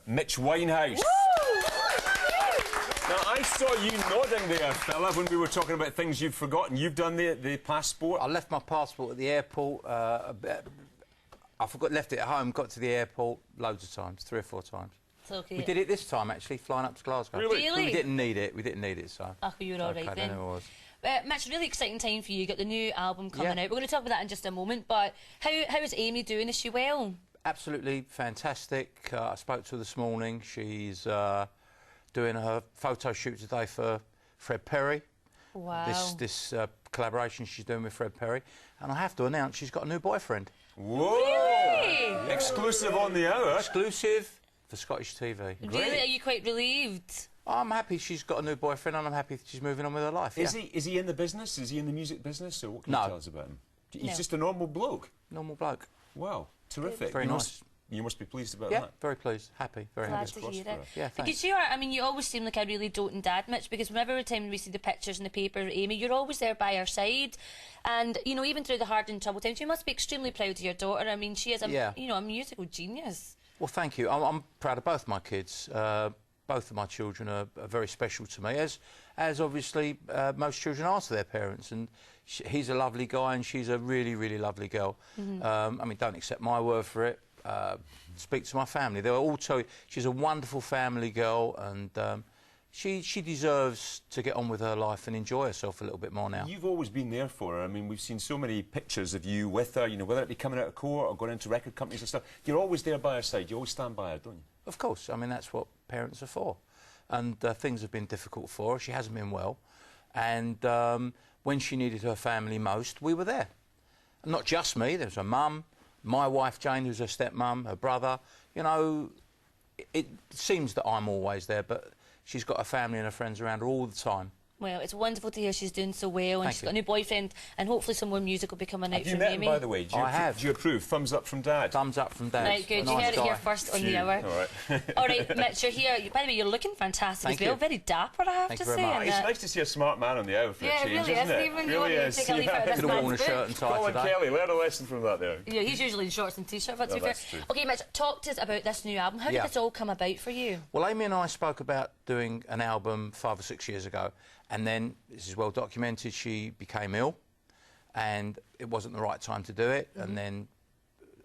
Mitch Winehouse. Now, I saw you nodding there, fella, when we were talking about things you've forgotten. You've done the passport. I left my passport at the airport. Left it at home, got to the airport loads of times, 3 or 4 times. Okay. We did it this time, actually, flying up to Glasgow. Really? We didn't need it. We didn't need it, so... Oh, you were all right then. It was. Mitch, really exciting time for you. You got the new album coming out. We're going to talk about that in just a moment, but how is Amy doing? Is she well? Absolutely fantastic. I spoke to her this morning. She's doing her photo shoot today for Fred Perry. Wow. This collaboration she's doing with Fred Perry. And I have to announce she's got a new boyfriend. Whoa! Really? Exclusive on the hour. Exclusive for Scottish TV. Really? Are you quite relieved? I'm happy she's got a new boyfriend and I'm happy she's moving on with her life. Is he in the business? Is he in the music business? Or what can you tell us about him? He's just a normal bloke. Normal bloke. Wow, terrific. Very nice. You must be pleased about that. Yeah, very pleased. Happy, very Glad happy. to hear it. Yeah, thanks. Because you are, I mean, you always seem like a really doting dad, Mitch, because whenever time we see the pictures in the paper of Amy, you're always there by her side. And, you know, even through the hard and troubled times, you must be extremely proud of your daughter. I mean, she is a, you know, a musical genius. Well, thank you. I'm proud of both my kids. Both of my children are very special to me, as obviously most children are to their parents. And he's a lovely guy and she's a really, really lovely girl. I mean, don't accept my word for it. Speak to my family. They'll all tell you she's a wonderful family girl and she deserves to get on with her life and enjoy herself a little bit more now. You've always been there for her. I mean, we've seen so many pictures of you with her, you know, whether it be coming out of court or going into record companies and stuff. You're always there by her side. You always stand by her, don't you? Of course. I mean, that's what parents are for. And things have been difficult for her. She hasn't been well. And when she needed her family most, we were there. And not just me. There was her mum, my wife Jane, who's her stepmum, her brother. You know, it seems that I'm always there, but she's got her family and her friends around her all the time. Well, it's wonderful to hear she's doing so well and she's got a new boyfriend and hopefully some more music will be coming out from Amy. Have you met him, by the way? I have. Do you approve? Thumbs up from Dad? Thumbs up from Dad. Right, good. You heard it here first on the hour. All right. All right, Mitch, you're here. By the way, you're looking fantastic as well. Very dapper, I have to say. It's nice to see a smart man on the hour for a change, isn't it? Even you want to take a leaf out of this Could have worn a man's shirt book. and tie Colin today. Kelly, learn a lesson from that there. Yeah, he's usually in shorts and T-shirt, but to be fair. True. OK, Mitch, talk to us about this new album. How did this all come about for you? Well, Amy and I spoke about doing an album 5 or 6 years ago, and then, this is well documented, she became ill, and it wasn't the right time to do it, and then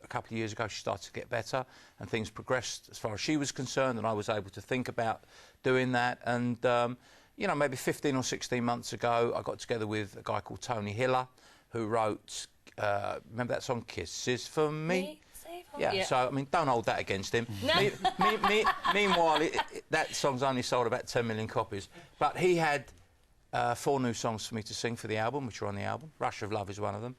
a couple of years ago she started to get better, and things progressed as far as she was concerned, and I was able to think about doing that, and, you know, maybe 15 or 16 months ago, I got together with a guy called Tony Hiller, who wrote, remember that song, Kisses for Me? Yeah, so, I mean, don't hold that against him. Meanwhile, that song's only sold about 10 million copies. But he had 4 new songs for me to sing for the album, which are on the album. Rush of Love is one of them.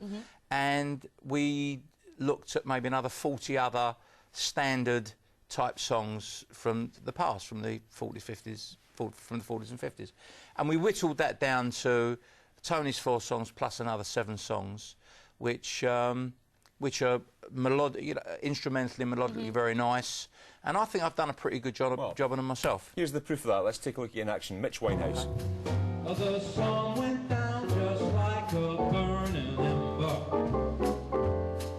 And we looked at maybe another 40 other standard-type songs from the past, from the 40s, 50s, from the 40s and 50s. And we whittled that down to Tony's 4 songs plus another 7 songs, which are instrumentally and melodically very nice. And I think I've done a pretty good job on them myself. Here's the proof of that. Let's take a look at you in action. Mitch Winehouse. The sun went down just like a burning ember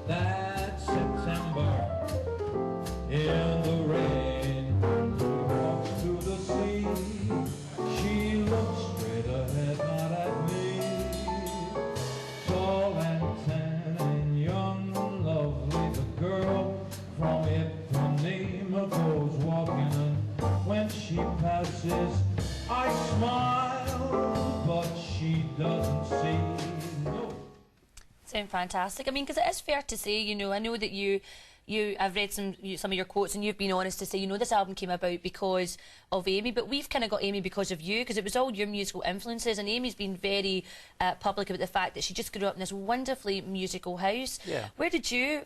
that September in the rain. She walks to the sea. She looks straight ahead, not at me. Tall and tan and young and lovely, the girl from Ipanema goes walking, and when she passes, I smile, but she doesn't see. No. Sound fantastic. I mean, because it is fair to say, you know, I know that I've read some of your quotes and you've been honest to say, you know, this album came about because of Amy, but we've kind of got Amy because of you, because it was all your musical influences, and Amy's been very public about the fact that she just grew up in this wonderfully musical house. Yeah. Where did you,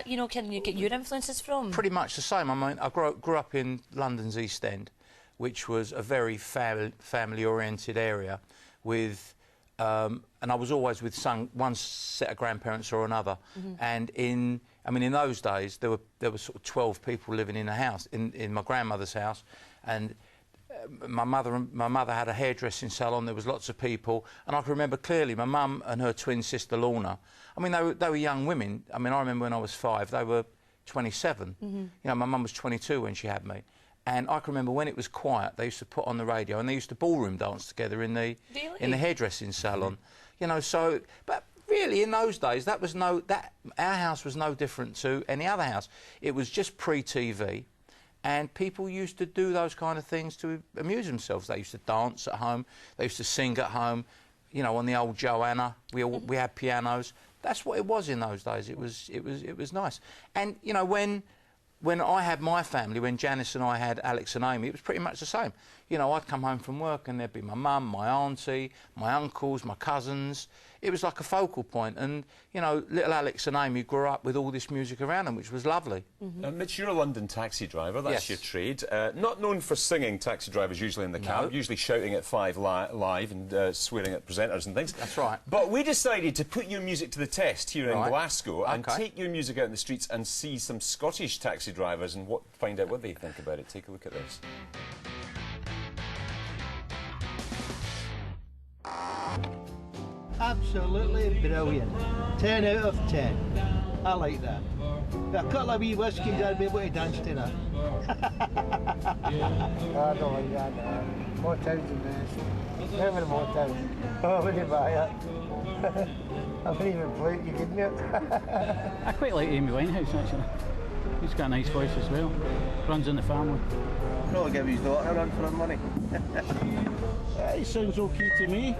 you know, can you get your influences from? Pretty much the same. I mean, I grew up in London's East End, which was a very family-oriented area with... and I was always with one set of grandparents or another. And in those days, there were sort of 12 people living in a house, in my grandmother's house, and my mother had a hairdressing salon. There was lots of people, and I can remember clearly my mum and her twin sister Lorna. I mean, they were young women. I mean, I remember when I was 5, they were 27. You know, my mum was 22 when she had me, And I can remember when it was quiet, they used to put on the radio, and they used to ballroom dance together in the hairdressing salon. You know, so but really in those days our house was no different to any other house. It was just pre-TV, and people used to do those kind of things to amuse themselves. They used to dance at home, they used to sing at home, you know, on the old Joanna. We had pianos. That's what it was in those days. It was nice. And you know, when I had my family, when Janice and I had Alex and Amy, it was pretty much the same. You know, I'd come home from work and there'd be my mum, my auntie, my uncles, my cousins. It was like a focal point. And, you know, little Alex and Amy grew up with all this music around them, which was lovely. Mitch, you're a London taxi driver. That's Yes. your trade. Not known for singing, taxi drivers usually in the cab, usually shouting at 5 live and swearing at presenters and things. That's right. But we decided to put your music to the test here in Right. Glasgow and Okay. take your music out in the streets and see some Scottish taxi drivers and find out what they think about it. Take a look at this. Absolutely brilliant. 10 out of 10. I like that. With a couple of wee whiskies, I'd be able to dance to that. I don't like that. Motown's the best. Never Motown. I wouldn't buy it. I wouldn't even play it, you kidding me? I quite like Amy Winehouse, actually. He's got a nice voice as well. Runs in the family. Probably give his daughter a run for her money. He sounds okay to me.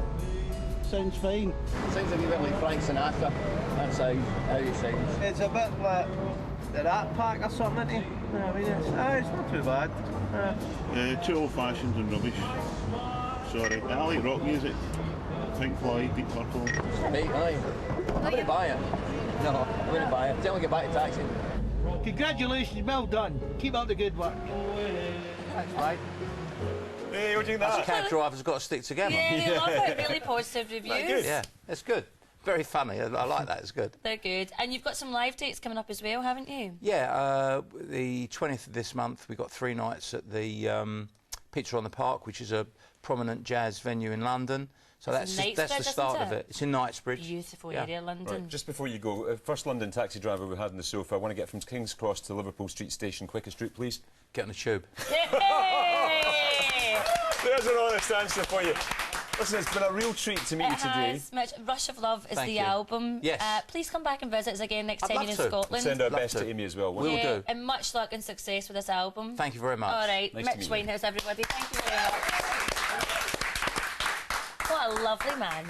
Sounds fine. Sounds a wee bit like Frank Sinatra. That's how he sounds. It's a bit like the Rat Pack or something, isn't it? I mean, it's not too bad. Too old-fashioned and rubbish. Sorry. I like rock music. Pink Floyd, Deep Purple. Right, aye. I wouldn't buy it. No, I wouldn't buy it. Tell me to get back to taxi. Congratulations, well done. Keep up the good work. That's right. Hey, what do you think of that? Cab drivers got to stick together. Yeah, they love it. Really positive reviews. good? Yeah, it's good. Very funny. I like that. It's good. They're good. And you've got some live dates coming up as well, haven't you? Yeah, the 20th of this month, we've got 3 nights at the Picture on the Park, which is a prominent jazz venue in London. So that's the start of it. It's in Knightsbridge. Beautiful area, London. Right, just before you go, first London taxi driver we had on the sofa. I want to get from King's Cross to Liverpool Street Station, quickest route, please. Get on the tube. Yay! There's an honest answer for you. Listen, it's been a real treat to meet you today. Has, Mitch. Rush of Love is Thank the you. album. Yes. Please come back and visit us again next I'd time love you're in to. Scotland. Send our Love best to. to Amy as well. Will do. And much luck and success with this album. Thank you very much. All right, Nice to Mitch meet you. Winehouse, everybody. Thank you very much. What a lovely man.